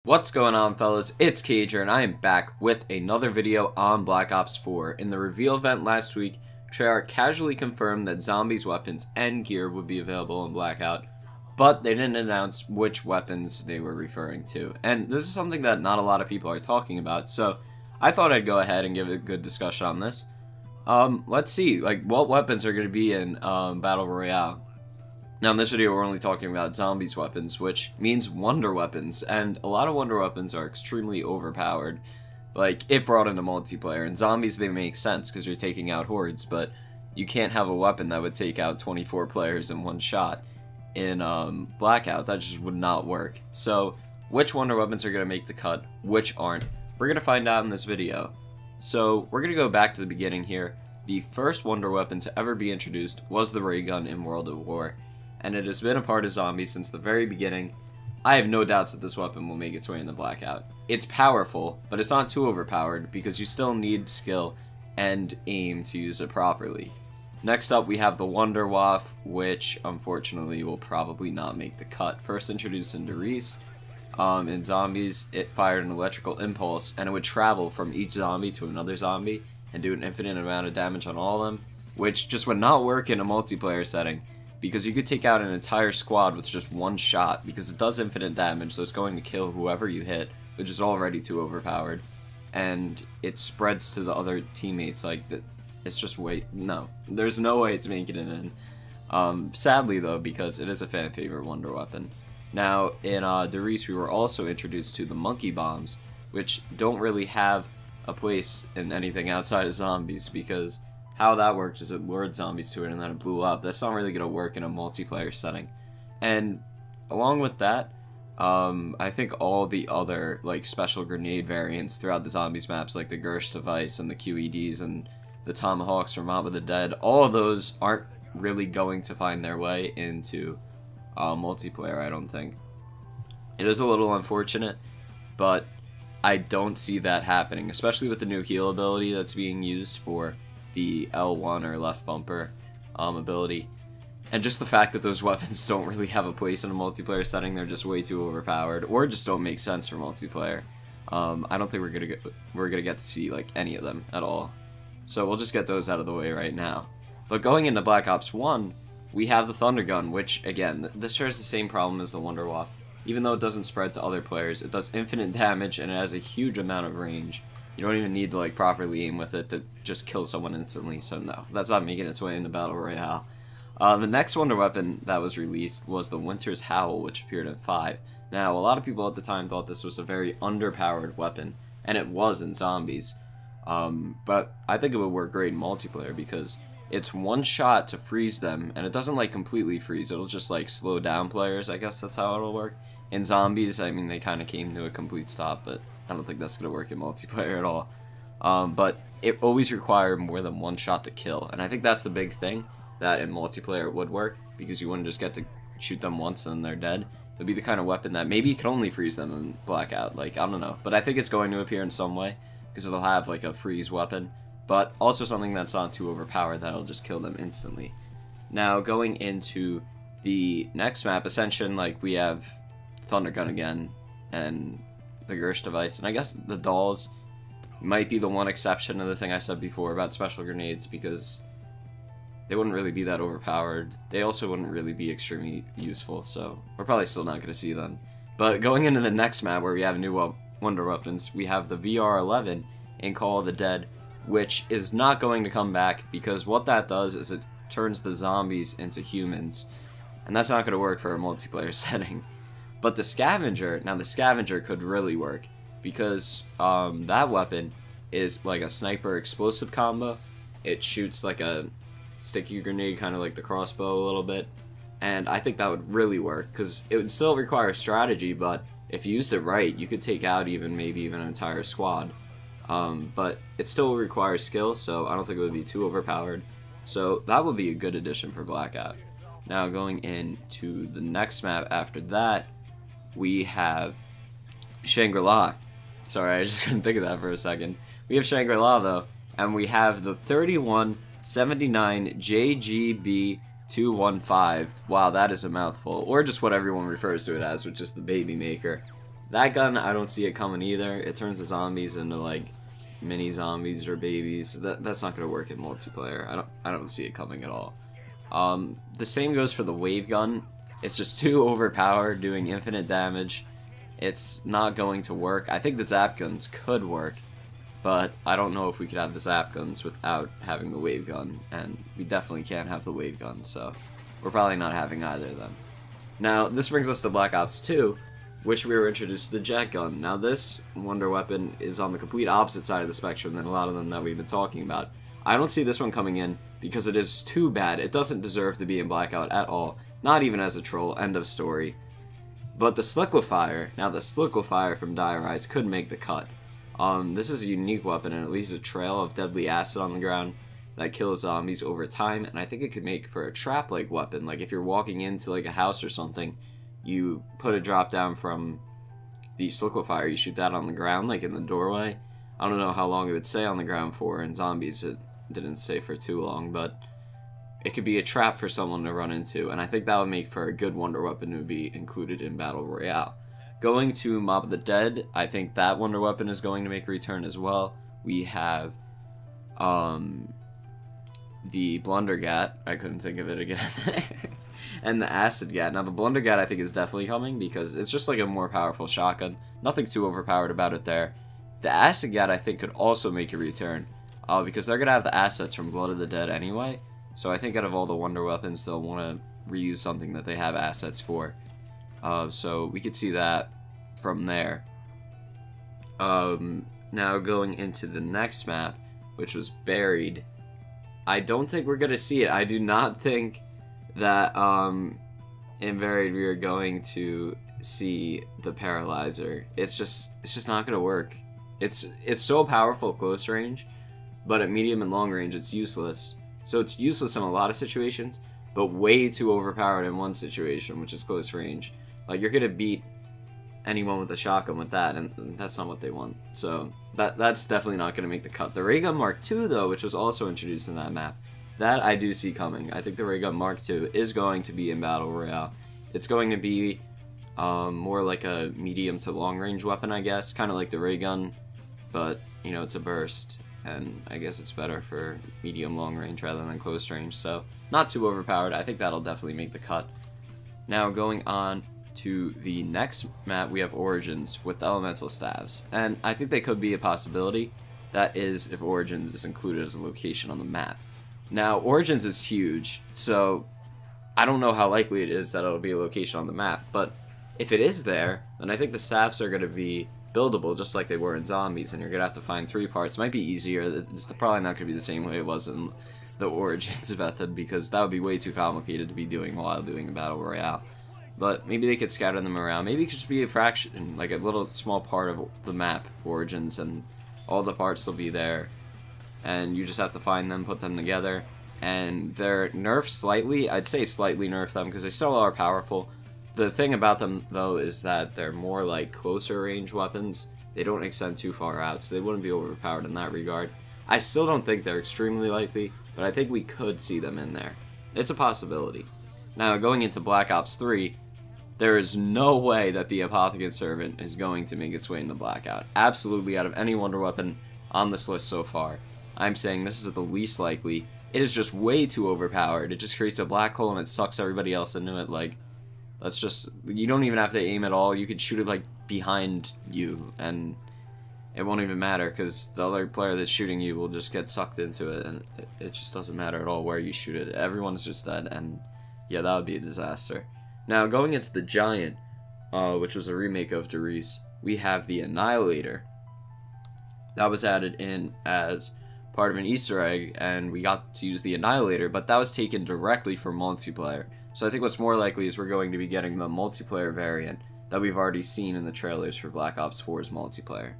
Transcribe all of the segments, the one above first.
What's going on, fellas? It's Cager, and I am back with another video on Black Ops 4. In the reveal event last week, Treyarch casually confirmed that zombies' weapons and gear would be available in Blackout, but they didn't announce which weapons they were referring to. And this is something that not a lot of people are talking about, so I thought I'd go ahead and give a good discussion on this. Let's see, what weapons are going to be in Battle Royale. Now in this video we're only talking about zombies weapons, which means wonder weapons, and a lot of wonder weapons are extremely overpowered, like if brought into multiplayer. In zombies they make sense because you're taking out hordes, but you can't have a weapon that would take out 24 players in one shot. In Blackout, that just would not work. So which wonder weapons are going to make the cut, which aren't, we're going to find out in this video. So we're going to go back to the beginning here. The first wonder weapon to ever be introduced was the ray gun in World at War, and it has been a part of zombies since the very beginning. I have no doubts that this weapon will make its way into Blackout. It's powerful, but it's not too overpowered because you still need skill and aim to use it properly. Next up we have the Wonder Waff, which unfortunately will probably not make the cut. First introduced in Reese, in zombies it fired an electrical impulse and it would travel from each zombie to another zombie and do an infinite amount of damage on all of them, which just would not work in a multiplayer setting, because you could take out an entire squad with just one shot, because it does infinite damage, so it's going to kill whoever you hit, which is already too overpowered, and it spreads to the other teammates like that. It's just no, there's no way it's making it in. Sadly though, because it is a fan favorite wonder weapon. Now in Reese we were also introduced to the monkey bombs, which don't really have a place in anything outside of zombies, because how that worked is it lured zombies to it and then it blew up. That's not really going to work in a multiplayer setting. And along with that, I think all the other special grenade variants throughout the zombies maps, like the Gersh device and the QEDs and the Tomahawks from Mob of the Dead, all of those aren't really going to find their way into multiplayer, I don't think. It is a little unfortunate, but I don't see that happening, especially with the new heal ability that's being used for the L1 or left bumper ability, and just the fact that those weapons don't really have a place in a multiplayer setting. They're just way too overpowered, or just don't make sense for multiplayer. I don't think we're gonna get to see any of them at all, so we'll just get those out of the way right now. But going into Black Ops 1, we have the Thunder Gun, which again, this shares the same problem as the Wonder Waff. Even though it doesn't spread to other players, it does infinite damage and it has a huge amount of range. You don't even need to properly aim with it to just kill someone instantly, so no, that's not making its way into Battle Royale. The next wonder weapon that was released was the Winter's Howl, which appeared in 5. Now, a lot of people at the time thought this was a very underpowered weapon, and it was in zombies. But I think it would work great in multiplayer because it's one shot to freeze them, and it doesn't completely freeze, it'll just slow down players. I guess that's how it'll work. In zombies, I mean, they kind of came to a complete stop, but I don't think that's going to work in multiplayer at all. But it always required more than one shot to kill, and I think that's the big thing, that in multiplayer it would work, because you wouldn't just get to shoot them once and they're dead. It would be the kind of weapon that maybe you could only freeze them in Blackout, I don't know. But I think it's going to appear in some way, because it'll have a freeze weapon, but also something that's not too overpowered that'll just kill them instantly. Now going into the next map, Ascension, we have Thunder Gun again, and the Gersh device, and I guess the dolls might be the one exception to the thing I said before about special grenades, because they wouldn't really be that overpowered. They also wouldn't really be extremely useful, so we're probably still not going to see them. But going into the next map where we have new wonder weapons, we have the VR-11 in Call of the Dead, which is not going to come back, because what that does is it turns the zombies into humans, and that's not going to work for a multiplayer setting. But the Scavenger, now the Scavenger could really work, because that weapon is a sniper explosive combo. It shoots a sticky grenade, kind of like the crossbow a little bit, and I think that would really work, because it would still require strategy, but if you used it right, you could take out maybe even an entire squad. But it still requires skill, so I don't think it would be too overpowered. So that would be a good addition for Blackout. Now going into the next map after that, we have Shangri-La. Sorry, I just couldn't think of that for a second. We have Shangri-La though, and we have the 3179 JGB215. Wow, that is a mouthful, or just what everyone refers to it as, which is the Baby Maker. That gun, I don't see it coming either. It turns the zombies into like mini zombies or babies. That's not gonna work in multiplayer. I don't see it coming at all. The same goes for the wave gun. It's just too overpowered, doing infinite damage. It's not going to work. I think the zap guns could work, but I don't know if we could have the zap guns without having the wave gun, and we definitely can't have the wave gun, so we're probably not having either of them. Now, this brings us to Black Ops 2, which we were introduced to the jet gun. Now, this wonder weapon is on the complete opposite side of the spectrum than a lot of them that we've been talking about. I don't see this one coming in because it is too bad. It doesn't deserve to be in Blackout at all, not even as a troll, end of story. But the Sliquifier, now the Sliquifier from Die Rise could make the cut. This is a unique weapon and it leaves a trail of deadly acid on the ground that kills zombies over time, and I think it could make for a trap-like weapon. Like if you're walking into like a house or something, you put a drop down from the Sliquifier, you shoot that on the ground, like in the doorway. I don't know how long it would stay on the ground for. In zombies, it didn't stay for too long, but it could be a trap for someone to run into, and I think that would make for a good wonder weapon to be included in Battle Royale. Going to Mob of the Dead, I think that wonder weapon is going to make a return as well. We have the Blundergat, I couldn't think of it again, and the Acid Gat. Now the Blundergat I think is definitely coming because it's just like a more powerful shotgun. Nothing too overpowered about it there. The Acid Gat I think could also make a return because they're going to have the assets from Blood of the Dead anyway. So I think out of all the wonder weapons, they'll want to reuse something that they have assets for. So we could see that from there. Now going into the next map, which was Buried. I don't think we're going to see it. I do not think that in Buried we are going to see the Paralyzer. It's just not going to work. It's so powerful at close range, but at medium and long range it's useless. So it's useless in a lot of situations, but way too overpowered in one situation, which is close range. Like, you're going to beat anyone with a shotgun with that, and that's not what they want. So that's definitely not going to make the cut. The Ray Gun Mark II, though, which was also introduced in that map, that I do see coming. I think the Ray Gun Mark II is going to be in Battle Royale. It's going to be more like a medium to long range weapon, I guess. Kind of like the Ray Gun, but, you know, it's a burst. And I guess it's better for medium long range rather than close range, so not too overpowered. I think that'll definitely make the cut. Now going on to the next map, we have Origins with the elemental staves, and I think they could be a possibility. That is if Origins is included as a location on the map. Now Origins is huge, so I don't know how likely it is that it'll be a location on the map, but if it is there, then I think the staves are going to be buildable just like they were in Zombies, and you're gonna have to find 3 parts. Might be easier. It's probably not gonna be the same way it was in the Origins method, because that would be way too complicated to be doing while doing a Battle Royale. But maybe they could scatter them around. Maybe it could just be a fraction, like a little small part of the map, Origins, and all the parts will be there, and you just have to find them, put them together. And they're nerfed slightly. I'd say slightly nerfed them because they still are powerful. The thing about them, though, is that they're more like closer range weapons. They don't extend too far out, so they wouldn't be overpowered in that regard. I still don't think they're extremely likely, but I think we could see them in there. It's a possibility. Now, going into Black Ops 3, there is no way that the Apothecant Servant is going to make its way into Blackout. Absolutely, out of any wonder weapon on this list so far, I'm saying this is the least likely. It is just way too overpowered. It just creates a black hole and it sucks everybody else into it. Like, that's just, you don't even have to aim at all. You could shoot it like behind you and it won't even matter because the other player that's shooting you will just get sucked into it, and it just doesn't matter at all where you shoot it. Everyone's just dead, and yeah, that would be a disaster. Now, going into the Giant, which was a remake of Derice, we have the Annihilator. That was added in as part of an Easter egg, and we got to use the Annihilator, but that was taken directly from multiplayer. So I think what's more likely is we're going to be getting the multiplayer variant that we've already seen in the trailers for Black Ops 4's multiplayer.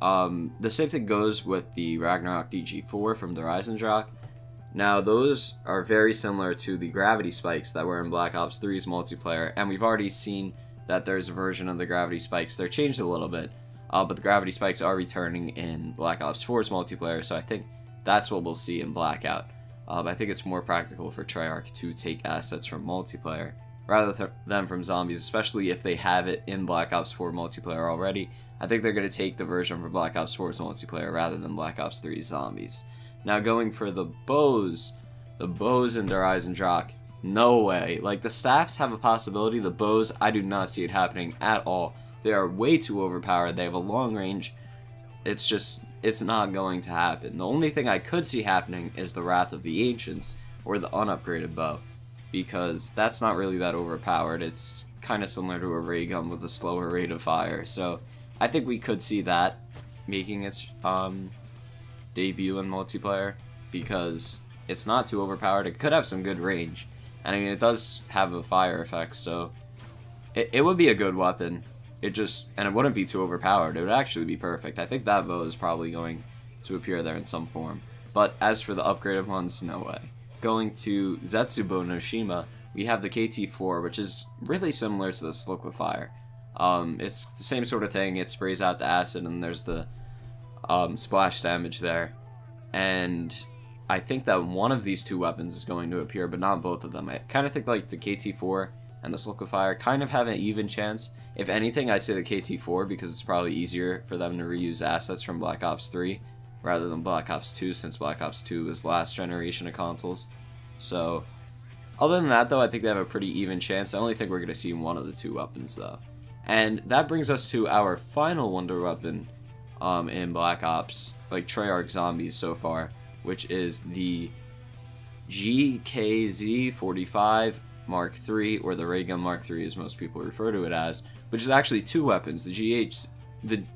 The same thing goes with the Ragnarok DG4 from the Horizon. Now, those are very similar to the gravity spikes that were in Black Ops 3's multiplayer, and we've already seen that there's a version of the gravity spikes. They're changed a little bit, but the gravity spikes are returning in Black Ops 4's multiplayer, so I think that's what we'll see in Blackout. I think it's more practical for Treyarch to take assets from multiplayer rather than from zombies, especially if they have it in Black Ops 4 multiplayer already. I think they're going to take the version for Black Ops 4's multiplayer rather than Black Ops 3's zombies. Now going for the bows in Der Eisendrache, no way. Like, the staffs have a possibility, the bows, I do not see it happening at all. They are way too overpowered, they have a long range, it's not going to happen. The only thing I could see happening is the Wrath of the Ancients, or the unupgraded bow, because that's not really that overpowered. It's kind of similar to a ray gun with a slower rate of fire, so I think we could see that making its debut in multiplayer, because it's not too overpowered. It could have some good range, and I mean, it does have a fire effect, so it would be a good weapon. And it wouldn't be too overpowered. It would actually be perfect. I think that bow is probably going to appear there in some form. But as for the upgraded ones, no way. Going to Zetsubo no Shima, we have the KT4, which is really similar to the Liquefier. It's the same sort of thing. It sprays out the acid, and there's the splash damage there. And I think that one of these two weapons is going to appear, but not both of them. I kind of think like the KT4 and the Liquefier kind of have an even chance. If anything, I'd say the KT4, because it's probably easier for them to reuse assets from Black Ops 3 rather than Black Ops 2, since Black Ops 2 was last generation of consoles. So, other than that, though, I think they have a pretty even chance. I only think we're going to see one of the two weapons, though. And that brings us to our final wonder weapon in Black Ops, like Treyarch Zombies so far, which is the GKZ-45 Mark III, or the Ray Gun Mark III as most people refer to it as, which is actually two weapons. The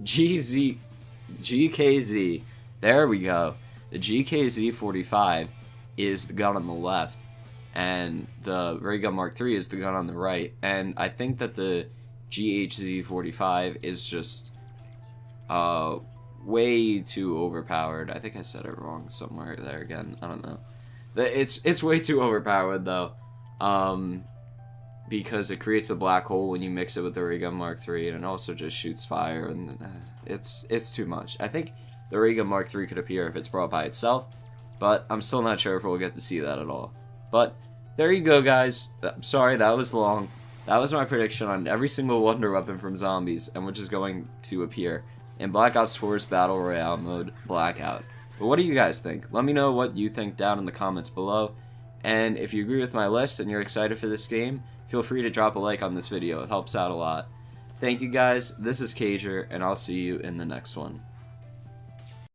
GKZ, there we go. The GKZ-45 is the gun on the left, and the Ray Gun Mark III is the gun on the right. And I think that the GHZ-45 is just way too overpowered. I think I said it wrong somewhere there again. I don't know. It's way too overpowered though. Because it creates a black hole when you mix it with the Ray Gun Mark III, and it also just shoots fire, and it's too much. I think the Ray Gun Mark III could appear if it's brought by itself, but I'm still not sure if we'll get to see that at all. But there you go, guys. Sorry, that was long. That was my prediction on every single wonder weapon from Zombies, and which is going to appear in Black Ops 4's Battle Royale mode, Blackout. But what do you guys think? Let me know what you think down in the comments below. And if you agree with my list and you're excited for this game, feel free to drop a like on this video. It helps out a lot. Thank you guys, this is Cager, and I'll see you in the next one.